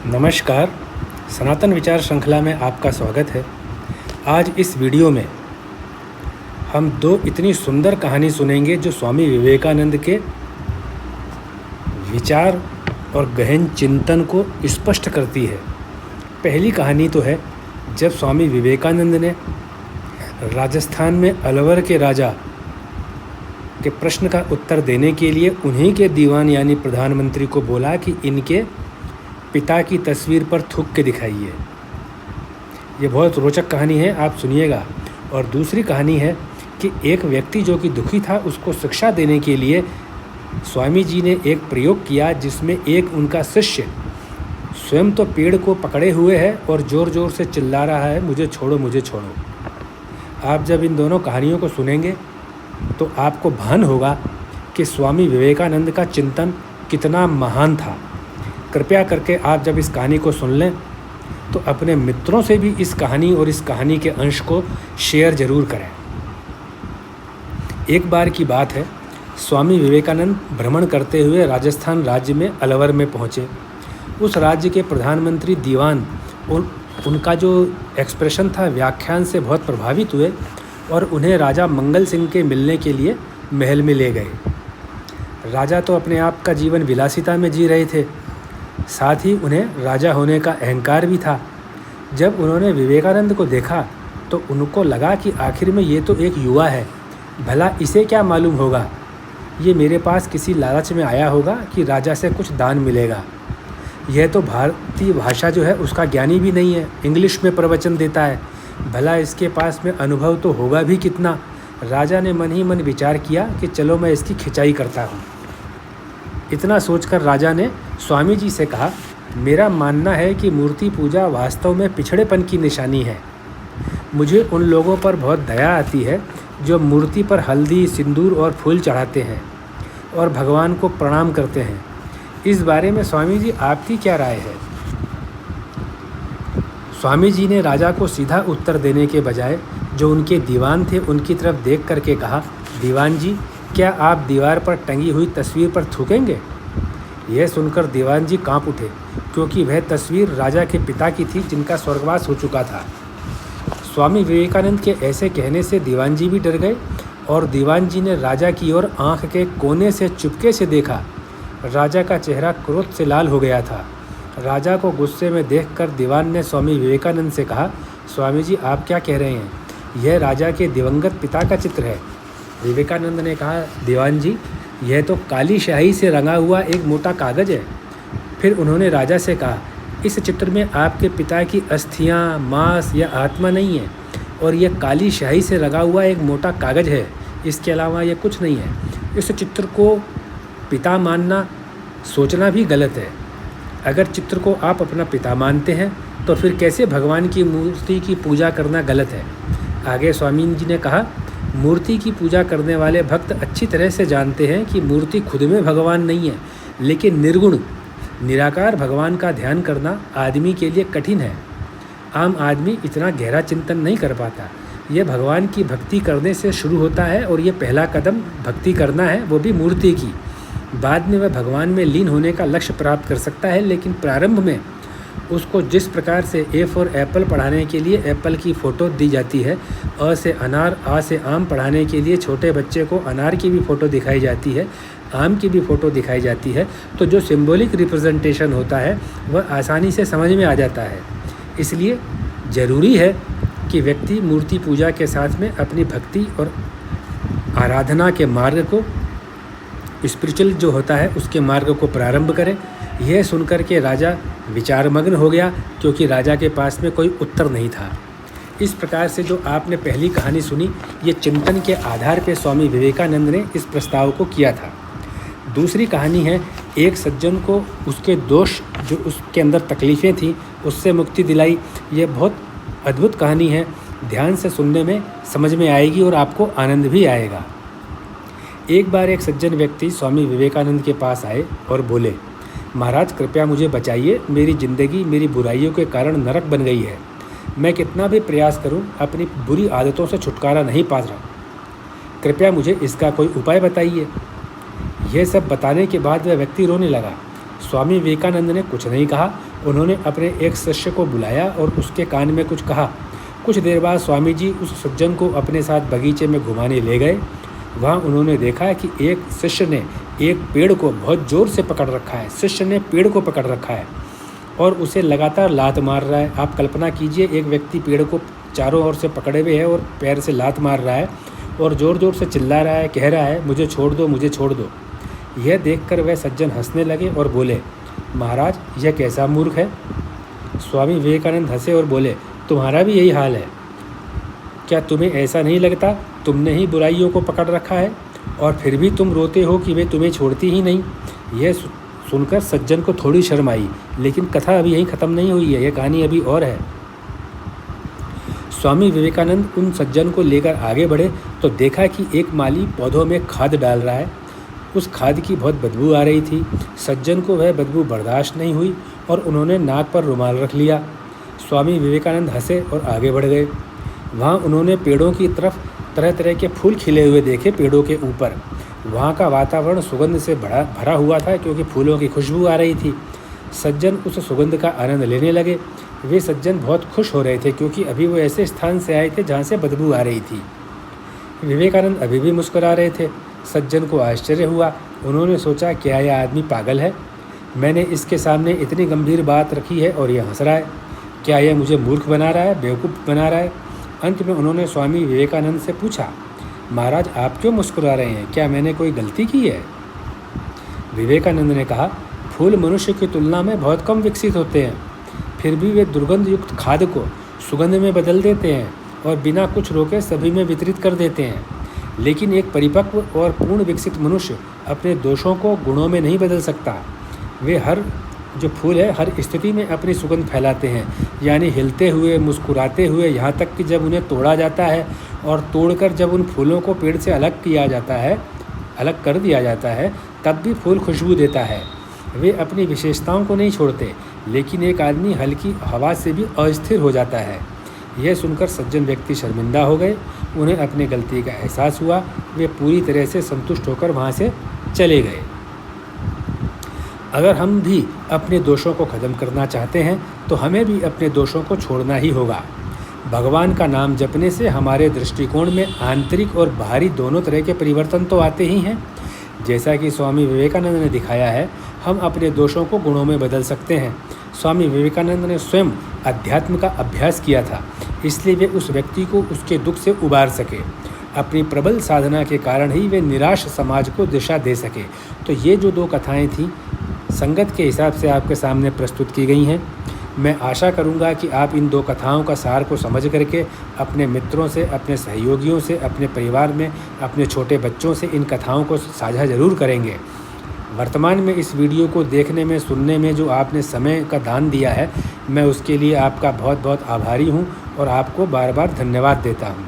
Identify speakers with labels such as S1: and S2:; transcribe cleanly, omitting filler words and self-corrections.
S1: नमस्कार। सनातन विचार श्रृंखला में आपका स्वागत है। आज इस वीडियो में हम दो इतनी सुंदर कहानी सुनेंगे जो स्वामी विवेकानंद के विचार और गहन चिंतन को स्पष्ट करती है। पहली कहानी तो है जब स्वामी विवेकानंद ने राजस्थान में अलवर के राजा के प्रश्न का उत्तर देने के लिए उन्हीं के दीवान यानी प्रधानमंत्री को बोला कि इनके पिता की तस्वीर पर थूक के दिखाइए। ये बहुत रोचक कहानी है, आप सुनिएगा। और दूसरी कहानी है कि एक व्यक्ति जो कि दुखी था उसको शिक्षा देने के लिए स्वामी जी ने एक प्रयोग किया जिसमें एक उनका शिष्य स्वयं तो पेड़ को पकड़े हुए है और ज़ोर ज़ोर से चिल्ला रहा है, मुझे छोड़ो मुझे छोड़ो। आप जब इन दोनों कहानियों को सुनेंगे तो आपको भान होगा कि स्वामी विवेकानंद का चिंतन कितना महान था। कृपया करके आप जब इस कहानी को सुन लें तो अपने मित्रों से भी इस कहानी और इस कहानी के अंश को शेयर ज़रूर करें। एक बार की बात है, स्वामी विवेकानंद भ्रमण करते हुए राजस्थान राज्य में अलवर में पहुँचे। उस राज्य के प्रधानमंत्री दीवान उनका जो एक्सप्रेशन था, व्याख्यान से बहुत प्रभावित हुए और उन्हें राजा मंगल सिंह के मिलने के लिए महल में ले गए। राजा तो अपने आप का जीवन विलासिता में जी रहे थे, साथ ही उन्हें राजा होने का अहंकार भी था। जब उन्होंने विवेकानंद को देखा तो उनको लगा कि आखिर में ये तो एक युवा है, भला इसे क्या मालूम होगा, ये मेरे पास किसी लालच में आया होगा कि राजा से कुछ दान मिलेगा। यह तो भारतीय भाषा जो है उसका ज्ञानी भी नहीं है, इंग्लिश में प्रवचन देता है, भला इसके पास में अनुभव तो होगा भी कितना। राजा ने मन ही मन विचार किया कि चलो मैं इसकी खिंचाई करता हूँ। इतना सोचकर राजा ने स्वामी जी से कहा, मेरा मानना है कि मूर्ति पूजा वास्तव में पिछड़ेपन की निशानी है। मुझे उन लोगों पर बहुत दया आती है जो मूर्ति पर हल्दी, सिंदूर और फूल चढ़ाते हैं और भगवान को प्रणाम करते हैं। इस बारे में स्वामी जी आपकी क्या राय है? स्वामी जी ने राजा को सीधा उत्तर देने के बजाय जो उनके दीवान थे उनकी तरफ देख करके कहा, दीवान जी, क्या आप दीवार पर टंगी हुई तस्वीर पर थूकेंगे? यह सुनकर दीवान जी कांप उठे, क्योंकि वह तस्वीर राजा के पिता की थी जिनका स्वर्गवास हो चुका था। स्वामी विवेकानंद के ऐसे कहने से दीवान जी भी डर गए और दीवान जी ने राजा की ओर आंख के कोने से चुपके से देखा। राजा का चेहरा क्रोध से लाल हो गया था। राजा को गुस्से में देखकर दीवान ने स्वामी विवेकानंद से कहा, स्वामी जी आप क्या कह रहे हैं? यह राजा के दिवंगत पिता का चित्र है। विवेकानंद ने कहा, दीवान जी, यह तो काली स्याही से रंगा हुआ एक मोटा कागज़ है। फिर उन्होंने राजा से कहा, इस चित्र में आपके पिता की अस्थियां, मांस या आत्मा नहीं है और यह काली स्याही से रंगा हुआ एक मोटा कागज़ है, इसके अलावा यह कुछ नहीं है। इस चित्र को पिता मानना, सोचना भी गलत है। अगर चित्र को आप अपना पिता मानते हैं तो फिर कैसे भगवान की मूर्ति की पूजा करना गलत है? आगे स्वामी जी ने कहा, मूर्ति की पूजा करने वाले भक्त अच्छी तरह से जानते हैं कि मूर्ति खुद में भगवान नहीं है, लेकिन निर्गुण निराकार भगवान का ध्यान करना आदमी के लिए कठिन है। आम आदमी इतना गहरा चिंतन नहीं कर पाता। यह भगवान की भक्ति करने से शुरू होता है और ये पहला कदम भक्ति करना है, वो भी मूर्ति की। बाद में वह भगवान में लीन होने का लक्ष्य प्राप्त कर सकता है, लेकिन प्रारंभ में उसको जिस प्रकार से ए फॉर एप्पल पढ़ाने के लिए एप्पल की फ़ोटो दी जाती है, अ से अनार, आ से आम पढ़ाने के लिए छोटे बच्चे को अनार की भी फ़ोटो दिखाई जाती है, आम की भी फ़ोटो दिखाई जाती है, तो जो सिंबॉलिक रिप्रेजेंटेशन होता है वह आसानी से समझ में आ जाता है। इसलिए ज़रूरी है कि व्यक्ति मूर्ति पूजा के साथ में अपनी भक्ति और आराधना के मार्ग को, स्पिरिचुअल जो होता है उसके मार्ग को प्रारंभ करें। यह सुनकर के राजा विचारमग्न हो गया, क्योंकि राजा के पास में कोई उत्तर नहीं था। इस प्रकार से जो आपने पहली कहानी सुनी, ये चिंतन के आधार पर स्वामी विवेकानंद ने इस प्रस्ताव को किया था। दूसरी कहानी है, एक सज्जन को उसके दोष, जो उसके अंदर तकलीफ़ें थीं, उससे मुक्ति दिलाई। ये बहुत अद्भुत कहानी है, ध्यान से सुनने में समझ में आएगी और आपको आनंद भी आएगा। एक बार एक सज्जन व्यक्ति स्वामी विवेकानंद के पास आए और बोले, महाराज कृपया मुझे बचाइए, मेरी ज़िंदगी मेरी बुराइयों के कारण नरक बन गई है। मैं कितना भी प्रयास करूं, अपनी बुरी आदतों से छुटकारा नहीं पा रहा। कृपया मुझे इसका कोई उपाय बताइए। यह सब बताने के बाद वह व्यक्ति रोने लगा। स्वामी विवेकानंद ने कुछ नहीं कहा। उन्होंने अपने एक शिष्य को बुलाया और उसके कान में कुछ कहा। कुछ देर बाद स्वामी जी उस सज्जन को अपने साथ बगीचे में घुमाने ले गए। वहाँ उन्होंने देखा कि एक शिष्य ने एक पेड़ को बहुत ज़ोर से पकड़ रखा है। शिष्य ने पेड़ को पकड़ रखा है और उसे लगातार लात मार रहा है। आप कल्पना कीजिए, एक व्यक्ति पेड़ को चारों ओर से पकड़े हुए है और पैर से लात मार रहा है और ज़ोर ज़ोर से चिल्ला रहा है, कह रहा है, मुझे छोड़ दो, मुझे छोड़ दो। यह देखकर वह सज्जन हंसने लगे और बोले, महाराज यह कैसा मूर्ख है। स्वामी विवेकानंद हंसे और बोले, तुम्हारा भी यही हाल है क्या? तुम्हें ऐसा नहीं लगता तुमने ही बुराइयों को पकड़ रखा है और फिर भी तुम रोते हो कि वे तुम्हें छोड़ती ही नहीं। यह सुनकर सज्जन को थोड़ी शर्म आई, लेकिन कथा अभी यहीं ख़त्म नहीं हुई है, यह कहानी अभी और है। स्वामी विवेकानंद उन सज्जन को लेकर आगे बढ़े तो देखा कि एक माली पौधों में खाद डाल रहा है। उस खाद की बहुत बदबू आ रही थी। सज्जन को वह बदबू बर्दाश्त नहीं हुई और उन्होंने नाक पर रुमाल रख लिया। स्वामी विवेकानंद हंसे और आगे बढ़ गए। वहाँ उन्होंने पेड़ों की तरफ तरह तरह के फूल खिले हुए देखे। पेड़ों के ऊपर वहाँ का वातावरण सुगंध से भरा हुआ था क्योंकि फूलों की खुशबू आ रही थी। सज्जन उस सुगंध का आनंद लेने लगे। वे सज्जन बहुत खुश हो रहे थे क्योंकि अभी वो ऐसे स्थान से आए थे जहाँ से बदबू आ रही थी। विवेकानंद अभी भी मुस्कुरा रहे थे। सज्जन को आश्चर्य हुआ। उन्होंने सोचा, क्या यह आदमी पागल है? मैंने इसके सामने इतनी गंभीर बात रखी है और यह हंस रहा है। क्या यह मुझे मूर्ख बना रहा है, बेवकूफ़ बना रहा है? अंत में उन्होंने स्वामी विवेकानंद से पूछा, महाराज आप क्यों मुस्कुरा रहे हैं? क्या मैंने कोई गलती की है? विवेकानंद ने कहा, फूल मनुष्य की तुलना में बहुत कम विकसित होते हैं, फिर भी वे दुर्गंध युक्त खाद को सुगंध में बदल देते हैं और बिना कुछ रोके सभी में वितरित कर देते हैं। लेकिन एक परिपक्व और पूर्ण विकसित मनुष्य अपने दोषों को गुणों में नहीं बदल सकता। वे जो फूल है हर स्थिति में अपनी सुगंध फैलाते हैं, यानी हिलते हुए, मुस्कुराते हुए, यहाँ तक कि जब उन्हें तोड़ा जाता है और तोड़कर जब उन फूलों को पेड़ से अलग कर दिया जाता है, तब भी फूल खुशबू देता है। वे अपनी विशेषताओं को नहीं छोड़ते, लेकिन एक आदमी हल्की हवा से भी अस्थिर हो जाता है। यह सुनकर सज्जन व्यक्ति शर्मिंदा हो गए। उन्हें अपनी गलती का एहसास हुआ। वे पूरी तरह से संतुष्ट होकर वहाँ से चले गए। अगर हम भी अपने दोषों को ख़त्म करना चाहते हैं तो हमें भी अपने दोषों को छोड़ना ही होगा। भगवान का नाम जपने से हमारे दृष्टिकोण में आंतरिक और बाहरी दोनों तरह के परिवर्तन तो आते ही हैं। जैसा कि स्वामी विवेकानंद ने दिखाया है, हम अपने दोषों को गुणों में बदल सकते हैं। स्वामी विवेकानंद ने स्वयं अध्यात्म का अभ्यास किया था, इसलिए वे उस व्यक्ति को उसके दुख से उबार सके। अपनी प्रबल साधना के कारण ही वे निराश समाज को दिशा दे सके। तो ये जो दो कथाएं थीं, संगत के हिसाब से आपके सामने प्रस्तुत की गई हैं। मैं आशा करूंगा कि आप इन दो कथाओं का सार को समझ करके अपने मित्रों से, अपने सहयोगियों से, अपने परिवार में अपने छोटे बच्चों से इन कथाओं को साझा ज़रूर करेंगे। वर्तमान में इस वीडियो को देखने में, सुनने में जो आपने समय का दान दिया है, मैं उसके लिए आपका बहुत बहुत आभारी हूँ और आपको बार बार धन्यवाद देता हूँ।